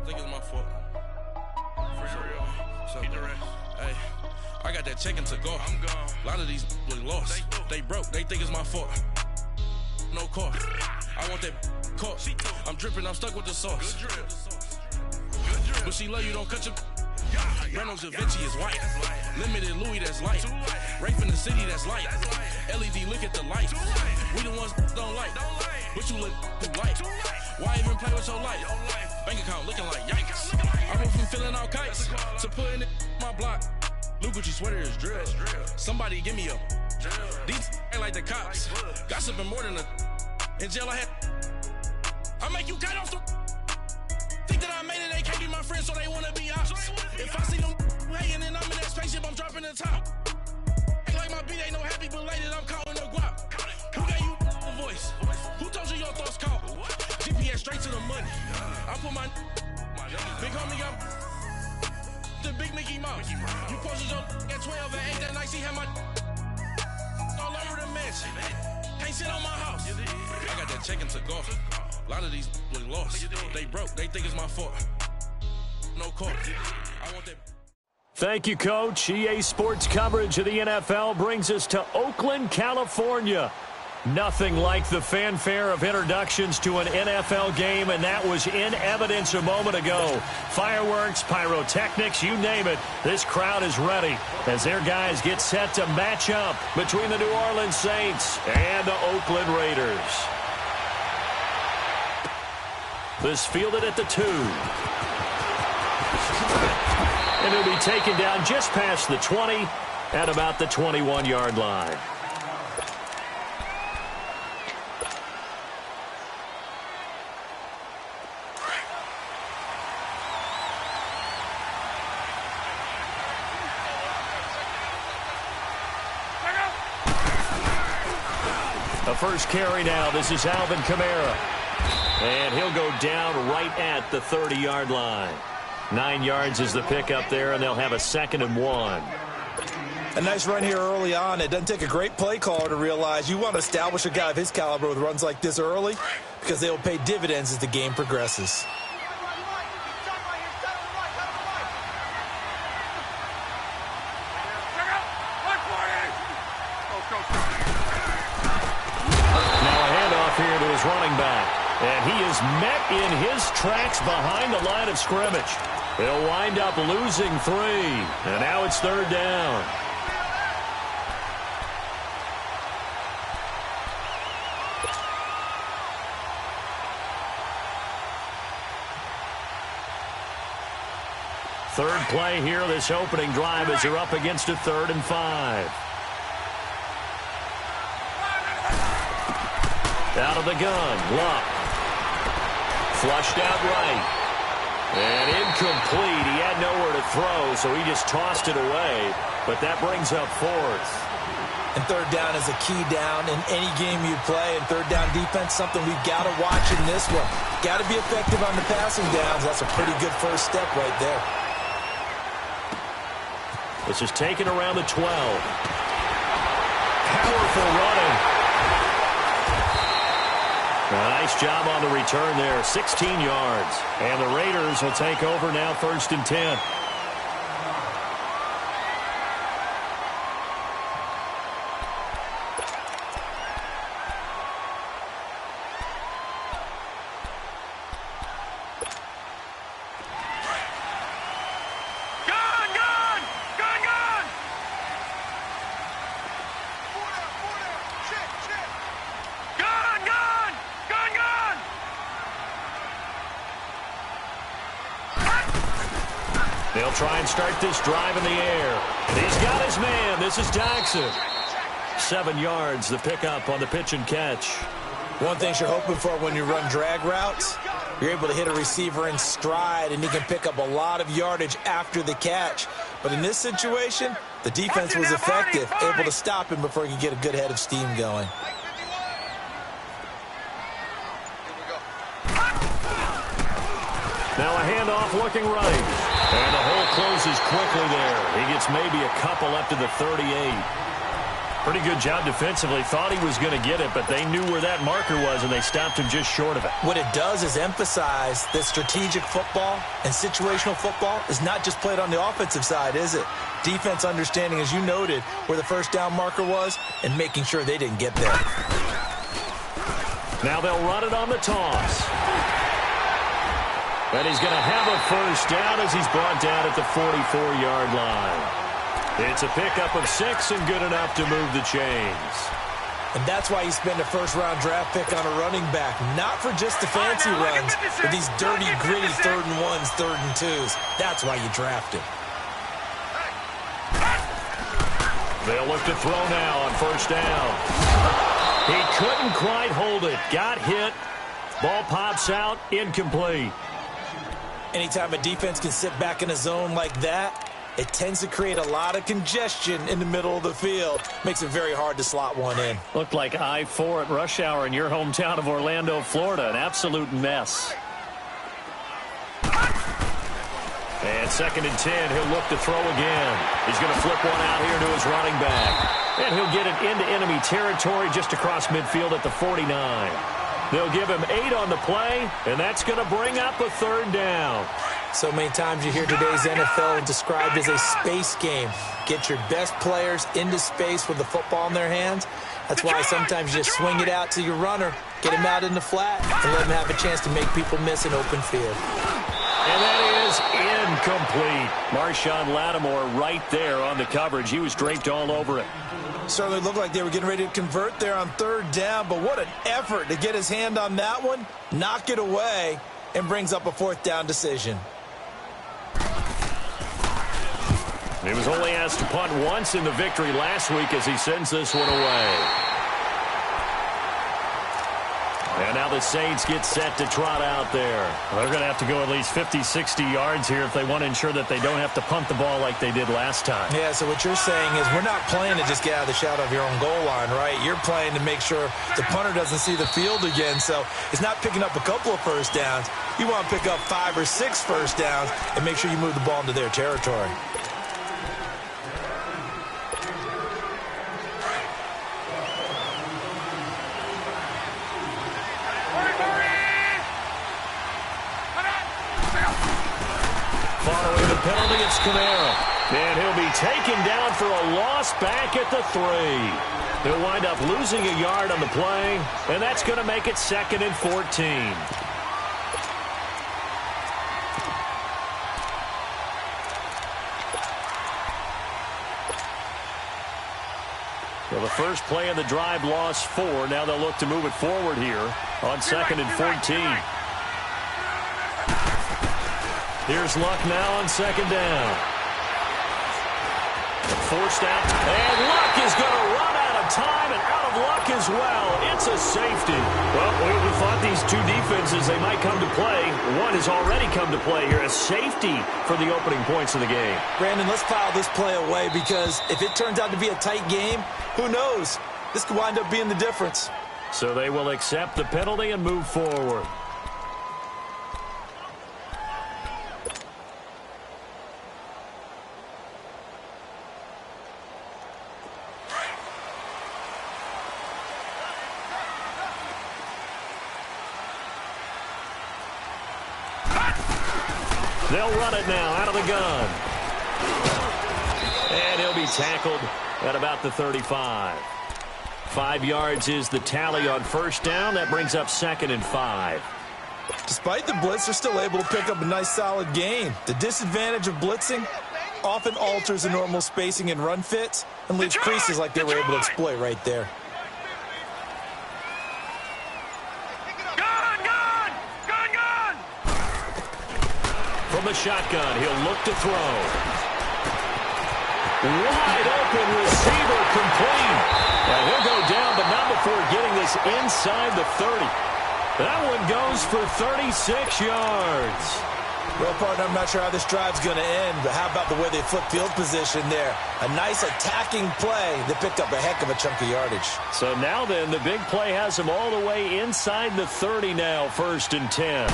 think it's my fault. For real. So, keep the rest. Hey, I got that chicken to go. I'm gone. A lot of these look lost. They broke. They think it's my fault. No car. I want that caught. I'm dripping. I'm stuck with the sauce. Good drip. Good drip. But she love you. Don't cut your. Reynolds Da Vinci is white. Limited Louis, that's light. Rape in the city, that's light. LED, look at the light. We the ones don't like. But you look too light. Why even play with your life? Bank account looking like yikes. I went from filling out kites to putting it in my block. Blue Gucci sweater is drill. Somebody give me a. These ain't like the cops. Gossiping more than a. In jail I had. I make you cut off the. Think that I made it, they can't be my friends, so they wanna be ops. If I see them hating and I'm in that spaceship, I'm dropping the top. Act like my beat ain't no happy belated, I'm calling the guap. Who gave you a voice? Who told you your thoughts count? GPS straight to the money. I put my big homie up the big Mickey Mouse. You posted your at 12 and ain't that nice, he had my all over the mansion. Can't sit on my house. I got that check into golf. A lot of these look lost. They broke. They think it's my fault. No call. I want that. Thank you, Coach. EA Sports coverage of the NFL brings us to Oakland, California. Nothing like the fanfare of introductions to an NFL game, and that was in evidence a moment ago. Fireworks, pyrotechnics, you name it. This crowd is ready as their guys get set to match up between the New Orleans Saints and the Oakland Raiders. This fielded at the 2. And it'll be taken down just past the 20 at about the 21-yard line. The first carry now. This is Alvin Kamara. And he'll go down right at the 30-yard line. 9 yards is the pickup there, and they'll have a 2nd and 1. A nice run here early on. It doesn't take a great play caller to realize you want to establish a guy of his caliber with runs like this early because they will pay dividends as the game progresses. Now a handoff here to his running back. And he is met in his tracks behind the line of scrimmage. He'll wind up losing 3. And now it's 3rd down. Third play here, this opening drive as they're up against a 3rd and 5. Out of the gun, Luck. Flushed out right. And incomplete. He had nowhere to throw, so he just tossed it away. But that brings up 4th. And 3rd down is a key down in any game you play. And 3rd down defense, something we've got to watch in this one. Got to be effective on the passing downs. That's a pretty good first step right there. This is taken around the 12. Powerful running. Nice job on the return there, 16 yards. And the Raiders will take over now, 1st and 10. They'll try and start this drive in the air. He's got his man. This is Jackson. 7 yards, the pickup on the pitch and catch. One thing you're hoping for when you run drag routes, you're able to hit a receiver in stride, and he can pick up a lot of yardage after the catch. But in this situation, the defense was effective, able to stop him before he could get a good head of steam going. Now a handoff looking right. And the hole closes quickly there. He gets maybe a couple up to the 38. Pretty good job defensively. Thought he was going to get it, but they knew where that marker was, and they stopped him just short of it. What it does is emphasize that strategic football and situational football is not just played on the offensive side, is it? Defense understanding, as you noted, where the first down marker was and making sure they didn't get there. Now they'll run it on the toss. And he's going to have a first down as he's brought down at the 44-yard line. It's a pickup of 6 and good enough to move the chains. And that's why you spend a first-round draft pick on a running back. Not for just the fancy runs, but these dirty, gritty 3rd and 1s, 3rd and 2s. That's why you draft him. They'll look to throw now on first down. He couldn't quite hold it. Got hit. Ball pops out. Incomplete. Anytime a defense can sit back in a zone like that, it tends to create a lot of congestion in the middle of the field. Makes it very hard to slot one in. Looked like I-4 at rush hour in your hometown of Orlando, Florida. An absolute mess. And 2nd and 10, he'll look to throw again. He's going to flip one out here to his running back. And he'll get it into enemy territory just across midfield at the 49. They'll give him 8 on the play, and that's going to bring up a 3rd down. So many times you hear today's NFL described as a space game. Get your best players into space with the football in their hands. That's why sometimes you just swing it out to your runner, get him out in the flat, and let him have a chance to make people miss an open field. And that is incomplete. Marshawn Lattimore right there on the coverage. He was draped all over it. Certainly looked like they were getting ready to convert there on 3rd down, but what an effort to get his hand on that one, knock it away, and brings up a 4th down decision. He was only asked to punt once in the victory last week as he sends this one away. And now the Saints get set to trot out there. They're going to have to go at least 50, 60 yards here if they want to ensure that they don't have to punt the ball like they did last time. Yeah, so what you're saying is we're not playing to just get out of the shadow of your own goal line, right? You're playing to make sure the punter doesn't see the field again. So it's not picking up a couple of first downs. You want to pick up 5 or 6 first downs and make sure you move the ball into their territory. Following the penalty, it's Kamara. And he'll be taken down for a loss back at the 3. He'll wind up losing a yard on the play, and that's going to make it 2nd and 14. Well, the first play of the drive lost 4. Now they'll look to move it forward here on 2nd and 14. Here's Luck now on 2nd down. Forced out, and Luck is going to run out of time and out of luck as well. It's a safety. Well, we thought these two defenses, they might come to play. One has already come to play here. A safety for the opening points of the game. Brandon, let's file this play away because if it turns out to be a tight game, who knows? This could wind up being the difference. So they will accept the penalty and move forward. They'll run it now out of the gun. And he'll be tackled at about the 35. 5 yards is the tally on first down. That brings up 2nd and 5. Despite the blitz, they're still able to pick up a nice solid gain. The disadvantage of blitzing often alters the normal spacing and run fits and leaves creases like they were able to exploit right there. From the shotgun, he'll look to throw. Wide open receiver complete. And he'll go down, but not before getting this inside the 30. That one goes for 36 yards. Well, partner, I'm not sure how this drive's going to end, but how about the way they flip field position there? A nice attacking play that picked up a heck of a chunk of yardage. So now then, the big play has him all the way inside the 30 now, 1st and 10.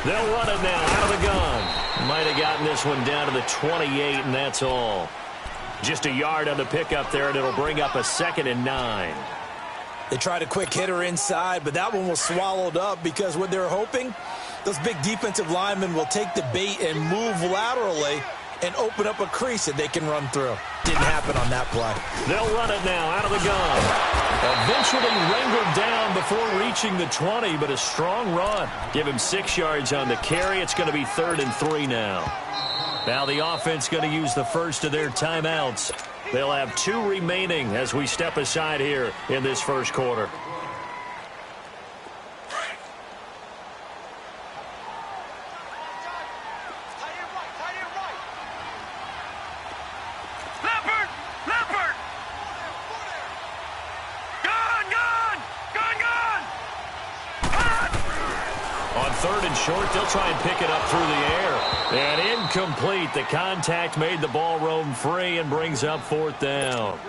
They'll run it now out of the gun. Might have gotten this one down to the 28, and that's all. Just a yard on the pickup there, and it'll bring up a 2nd and 9. They tried a quick hitter inside, but that one was swallowed up because what they're hoping, those big defensive linemen will take the bait and move laterally and open up a crease that they can run through. Didn't happen on that play. They'll run it now out of the gun. Eventually wrangled down before reaching the 20, but a strong run. Give him 6 yards on the carry. It's going to be 3rd and 3 now. Now the offense going to use the first of their timeouts. They'll have 2 remaining as we step aside here in this first quarter. On 3rd and short, they'll try and pick it up through the air. And incomplete. The contact made the ball roam free and brings up 4th down.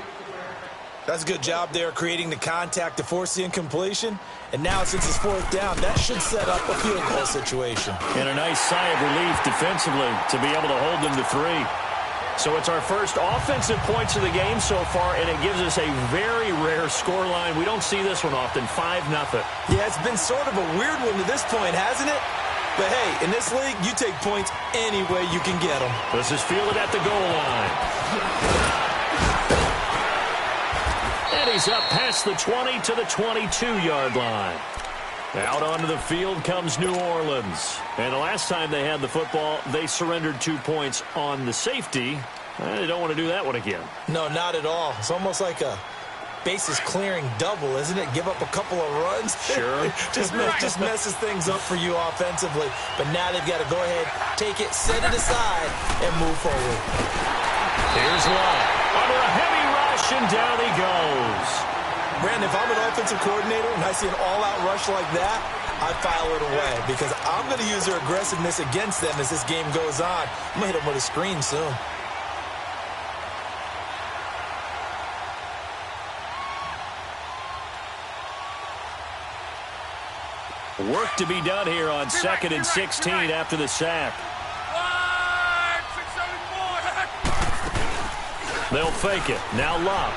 That's a good job there creating the contact to force the incompletion. And now since it's 4th down, that should set up a field goal situation. And a nice sigh of relief defensively to be able to hold them to 3. So it's our first offensive points of the game so far, and it gives us a very rare scoreline. We don't see this one often, 5-0. Yeah, it's been sort of a weird one to this point, hasn't it? But, hey, in this league, you take points any way you can get them. This is fielded at the goal line. And he's up past the 20 to the 22-yard line. Out onto the field comes New Orleans. And the last time they had the football, they surrendered 2 points on the safety. They don't want to do that one again. No, not at all. It's almost like a bases clearing double, isn't it? Give up a couple of runs. Sure. just messes things up for you offensively. But now they've got to go ahead, take it, set it aside, and move forward. Here's Love. Under a heavy rush, and down he goes. Brandon, if I'm an offensive coordinator and I see an all-out rush like that, I file it away because I'm going to use their aggressiveness against them as this game goes on. I'm going to hit them with a screen soon. Work to be done here on 2nd and 16 after the sack. They'll fake it. Now Love.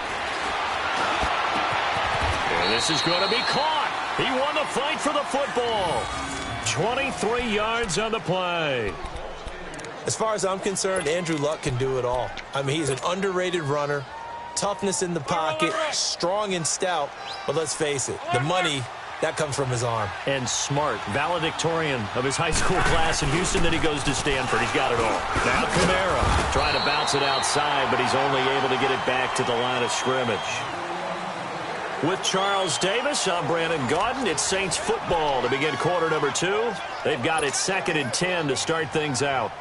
And this is going to be caught. He won the fight for the football. 23 yards on the play. As far as I'm concerned, Andrew Luck can do it all. I mean, he's an underrated runner, toughness in the pocket, strong and stout. But let's face it, the money, that comes from his arm. And smart, valedictorian of his high school class in Houston. Then he goes to Stanford. He's got it all. Now Kamara trying to bounce it outside, but he's only able to get it back to the line of scrimmage. With Charles Davis, I'm Brandon Gaudin. It's Saints football to begin quarter number 2. They've got it 2nd and 10 to start things out.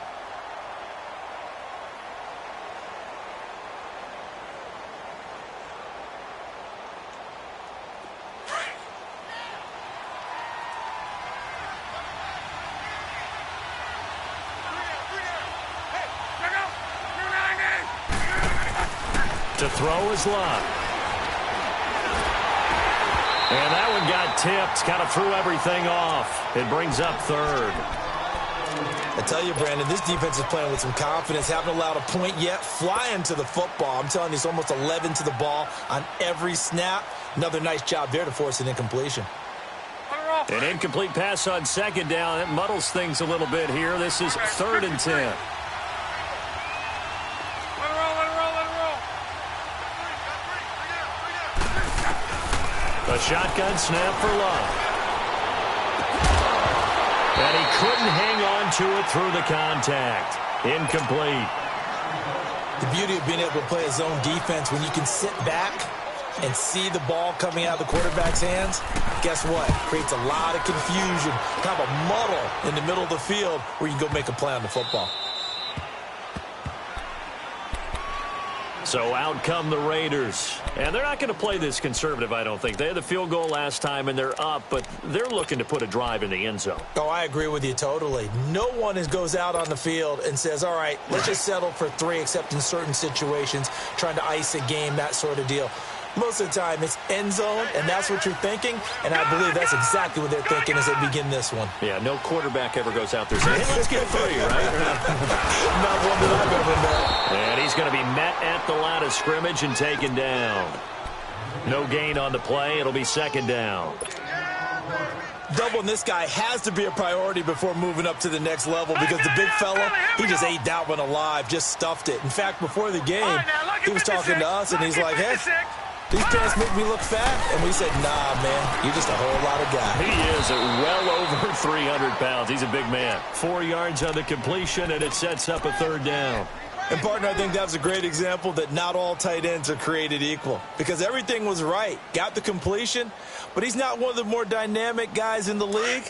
To throw is Love. And that one got tipped, kind of threw everything off. It brings up 3rd. I tell you, Brandon, this defense is playing with some confidence. Haven't allowed a point yet. Flying to the football. I'm telling you, it's almost 11 to the ball on every snap. Another nice job there to force an incompletion. An incomplete pass on 2nd down. It muddles things a little bit here. This is 3rd and 10. A shotgun snap for Love. And he couldn't hang on to it through the contact. Incomplete. The beauty of being able to play a zone defense when you can sit back and see the ball coming out of the quarterback's hands, guess what? Creates a lot of confusion, kind of a muddle in the middle of the field where you can go make a play on the football. So out come the Raiders. And they're not going to play this conservative, I don't think. They had the field goal last time, and they're up, but they're looking to put a drive in the end zone. Oh, I agree with you totally. No one goes out on the field and says, all right, let's just settle for 3, except in certain situations, trying to ice a game, that sort of deal. Most of the time, it's end zone, and that's what you're thinking, and I believe that's exactly what they're thinking as they begin this one. Yeah, no quarterback ever goes out there saying, hey, let's get 3, right? Not one that I've ever met. And he's going to be met at the line of scrimmage and taken down. No gain on the play. It'll be second down. Doubling this guy has to be a priority before moving up to the next level because the big fella, he just ate that one alive, just stuffed it. In fact, before the game, he was talking to us, and he's like, hey, these pants make me look fat. And we said, nah, man, you're just a whole lot of guy. He is well over 300 pounds. He's a big man. 4 yards on the completion, and it sets up a third down. And, partner, I think that was a great example that not all tight ends are created equal because everything was right. Got the completion, but he's not one of the more dynamic guys in the league.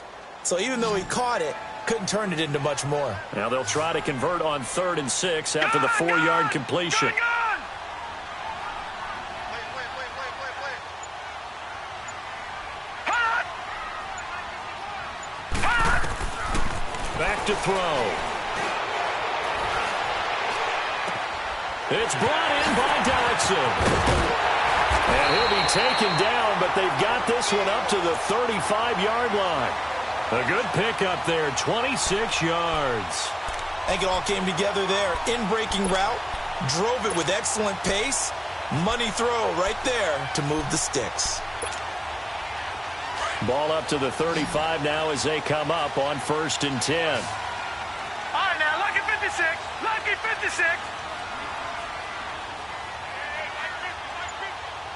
So even though he caught it, couldn't turn it into much more. Now they'll try to convert on 3rd and 6 after the 4-yard completion. Back to throw. It's brought in by Dodson. And he'll be taken down, but they've got this one up to the 35-yard line. A good pickup there, 26 yards. I think it all came together there. In-breaking route, drove it with excellent pace. Money throw right there to move the sticks. Ball up to the 35 now as they come up on 1st and 10. All right, now, lucky 56. Lucky 56.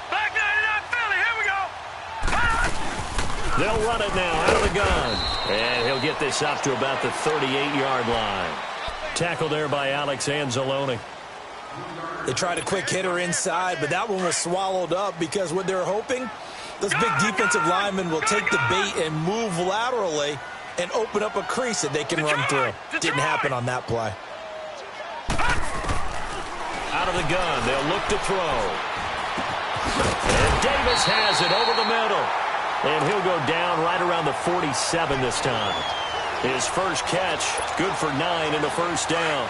Back 99 Philly. Here we go. They'll run it now out of the gun. And he'll get this up to about the 38-yard line. Tackle there by Alex Anzalone. They tried a quick hitter inside, but that one was swallowed up because what they're hoping, those big defensive linemen will take the bait and move laterally and open up a crease that they can run through. Didn't happen on that play. Out of the gun, they'll look to throw. And Davis has it over the middle. And he'll go down right around the 47 this time. His first catch, good for 9 and a first down.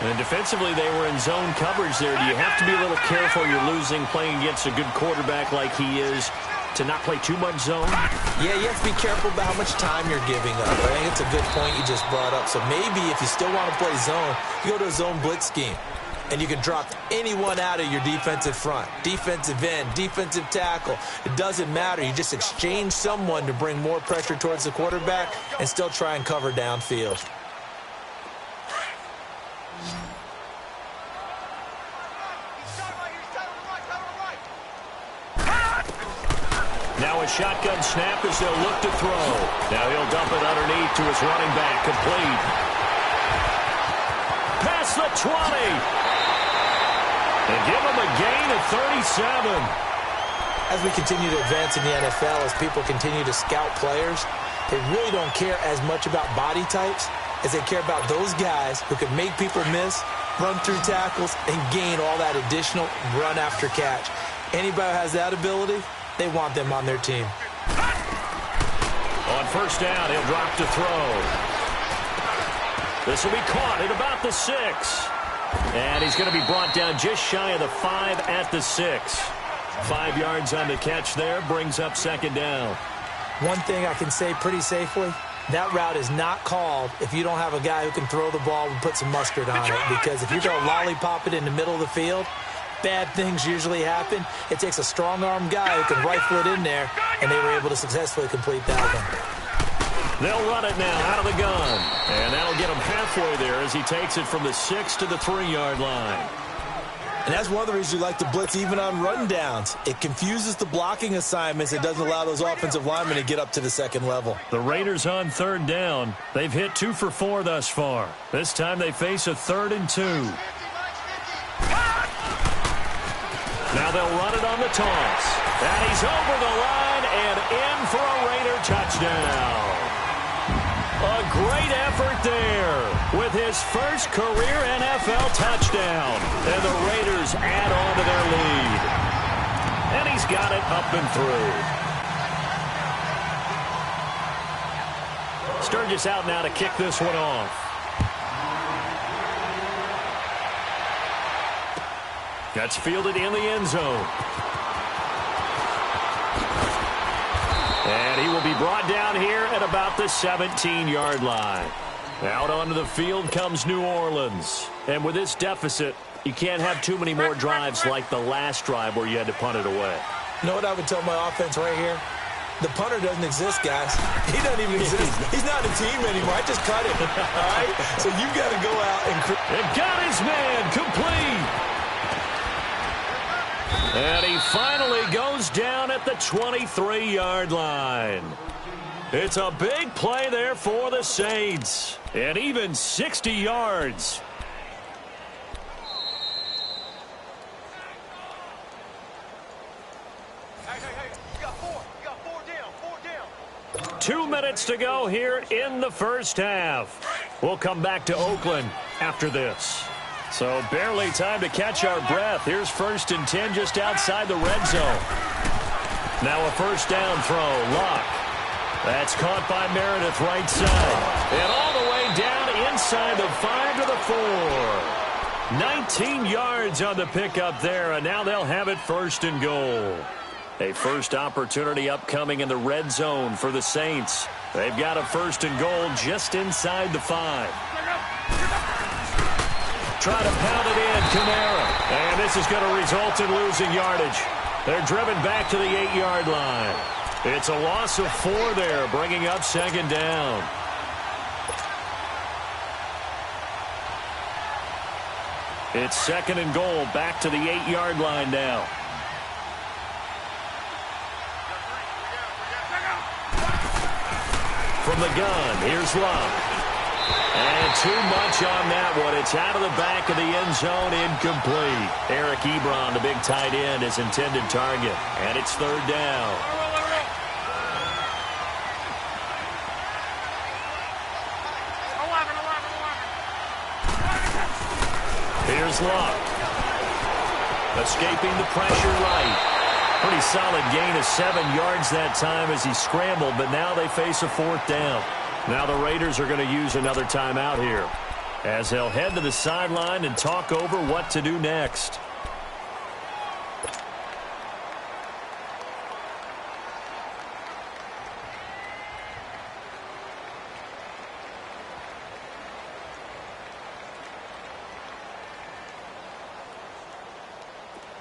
And defensively, they were in zone coverage there. Do you have to be a little careful you're losing playing against a good quarterback like he is to not play too much zone? Yeah, you have to be careful about how much time you're giving up. I think it's a good point you just brought up. So maybe if you still want to play zone, you go to a zone blitz scheme. And you can drop anyone out of your defensive front, defensive end, defensive tackle. It doesn't matter. You just exchange someone to bring more pressure towards the quarterback and still try and cover downfield. Now a shotgun snap as they'll look to throw. Now he'll dump it underneath to his running back, complete. Past the 20. And give him a gain of 37. As we continue to advance in the NFL, as people continue to scout players, they really don't care as much about body types as they care about those guys who can make people miss, run through tackles, and gain all that additional run after catch. Anybody who has that ability, they want them on their team. On first down, he'll drop to throw. This will be caught at about the 6. And he's going to be brought down just shy of the 5 at the 6. 5 yards on the catch there, brings up second down. One thing I can say pretty safely, that route is not called if you don't have a guy who can throw the ball and put some mustard on it. Because if you're going to lollipop it in the middle of the field, bad things usually happen. It takes a strong-arm guy who can rifle it in there, and they were able to successfully complete that one. They'll run it now out of the gun. And that'll get him halfway there as he takes it from the 6 to the 3-yard line. And that's one of the reasons you like to blitz even on rundowns. It confuses the blocking assignments. It doesn't allow those offensive linemen to get up to the second level. The Raiders on 3rd down. They've hit 2 for 4 thus far. This time they face a 3rd and 2. Now they'll run it on the toss. And he's over the line and in for a Raider touchdown. A great effort there with his first career NFL touchdown. And the Raiders add on to their lead. And he's got it up and through. Sturgis out now to kick this one off. That's fielded in the end zone. And he will be brought down here at about the 17-yard line. Out onto the field comes New Orleans. And with this deficit, you can't have too many more drives like the last drive where you had to punt it away. You know what I would tell my offense right here? The punter doesn't exist, guys. He doesn't even exist. He's not a team anymore. I just cut him. All right? So you've got to go out and got his man complete. And he finally goes down at the 23-yard line. It's a big play there for the Saints. And even 60 yards. Hey, you got four. You got four down. 2 minutes to go here in the first half. We'll come back to Oakland after this. So barely time to catch our breath. Here's 1st and 10 just outside the red zone. Now a first down throw. Luck. That's caught by Meredith right side. And all the way down inside the 5 to the 4. 19 yards on the pickup there, and now they'll have it 1st and goal. A first opportunity upcoming in the red zone for the Saints. They've got a 1st and goal just inside the 5. Try to pound it in, Kamara. And this is going to result in losing yardage. They're driven back to the 8-yard line. It's a loss of 4 there, bringing up 2nd down. It's 2nd and goal, back to the 8-yard line now. From the gun, here's Luck. And too much on that one. It's out of the back of the end zone, incomplete. Eric Ebron, the big tight end, is intended target. And it's 3rd down. Here's Luck. Escaping the pressure right. Pretty solid gain of 7 yards that time as he scrambled, but now they face a 4th down. Now the Raiders are going to use another timeout here as they'll head to the sideline and talk over what to do next.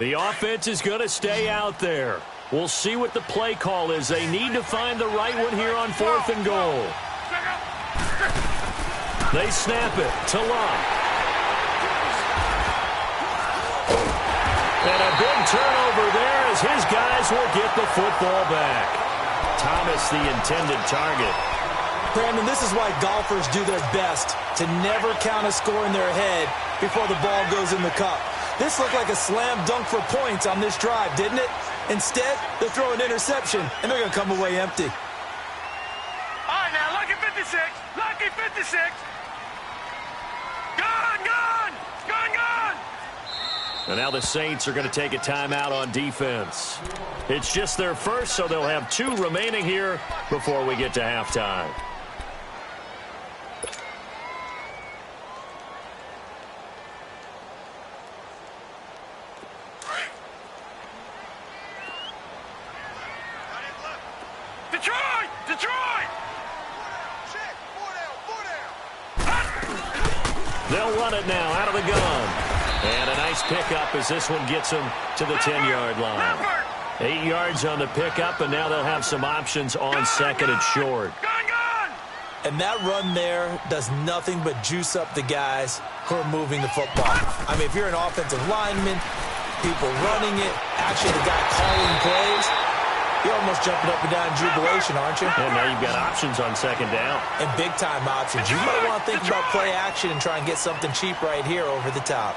The offense is going to stay out there. We'll see what the play call is. They need to find the right one here on 4th and goal. They snap it to Luck. And a big turnover there as his guys will get the football back. Thomas, the intended target. Brandon, this is why golfers do their best to never count a score in their head before the ball goes in the cup. This looked like a slam dunk for points on this drive, didn't it? Instead, they'll throw an interception, and they're going to come away empty. All right, now, lucky 56. Lucky 56. Gone. And now the Saints are going to take a timeout on defense. It's just their first, so they'll have 2 remaining here before we get to halftime. Detroit! They'll run it now out of the gun. And a nice pickup as this one gets them to the 10-yard line. 8 yards on the pickup, and now they'll have some options on 2nd and short. And that run there does nothing but juice up the guys who are moving the football. I mean, if you're an offensive lineman, people running it, actually the guy calling plays, you're almost jumping up and down in jubilation, aren't you? And now you've got options on 2nd down. And big-time options. You might want to think about play action and try and get something cheap right here over the top.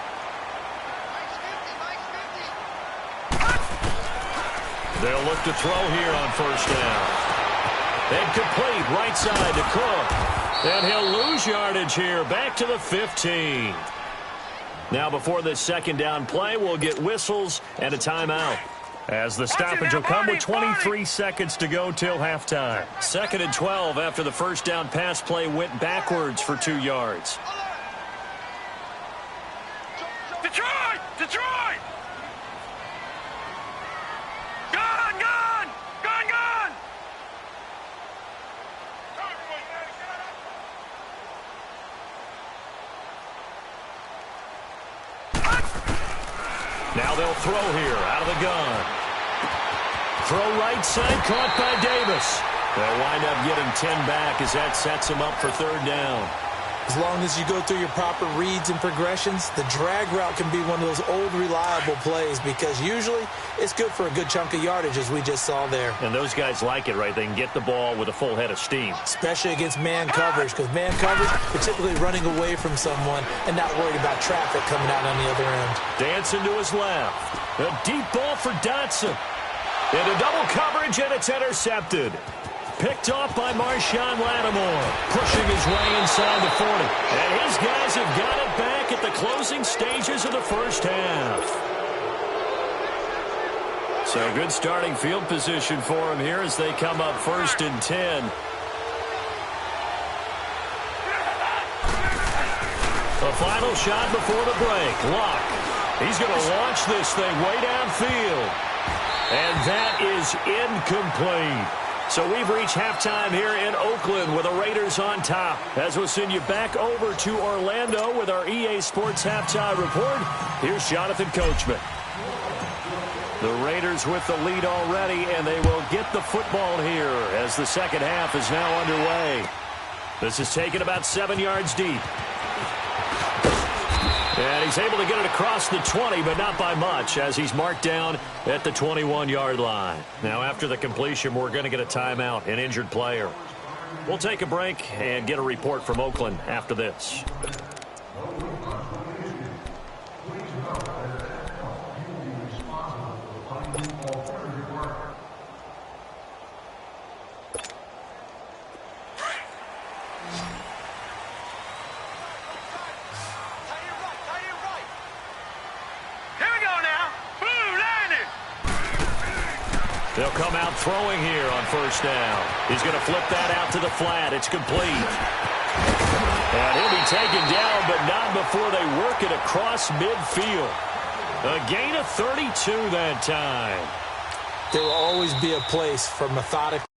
They'll look to throw here on 1st down. And complete right side to Cook. And he'll lose yardage here back to the 15. Now before this 2nd down play, we'll get whistles and a timeout. As the stoppage will come with 23 seconds to go till halftime. 2nd and 12 after the 1st down pass play went backwards for 2 yards. Detroit! Now they'll throw here out of the gun. Throw right side, caught by Davis. They'll wind up getting 10 back as that sets them up for third down. As long as you go through your proper reads and progressions, the drag route can be one of those old reliable plays because usually it's good for a good chunk of yardage, as we just saw there. And those guys like it, right? They can get the ball with a full head of steam. Especially against man coverage, because man coverage, you're typically running away from someone and not worried about traffic coming out on the other end. Dancing to his left. A deep ball for Dotson. Into double coverage, and it's intercepted. Picked off by Marshawn Lattimore, pushing his way inside the 40. And his guys have got it back at the closing stages of the first half. So good starting field position for him here as they come up 1st and 10. The final shot before the break. Luck. He's going to launch this thing way downfield. And that is incomplete. So we've reached halftime here in Oakland with the Raiders on top. As we'll send you back over to Orlando with our EA Sports Halftime Report, here's Jonathan Coachman. The Raiders with the lead already, and they will get the football here as the second half is now underway. This is taken about 7 yards deep. And he's able to get it across the 20, but not by much, as he's marked down at the 21-yard line. Now, after the completion, we're going to get a timeout, an injured player. We'll take a break and get a report from Oakland after this. They'll come out throwing here on first down. He's going to flip that out to the flat. It's complete. And he'll be taken down, but not before they work it across midfield. A gain of 32 that time. There will always be a place for methodical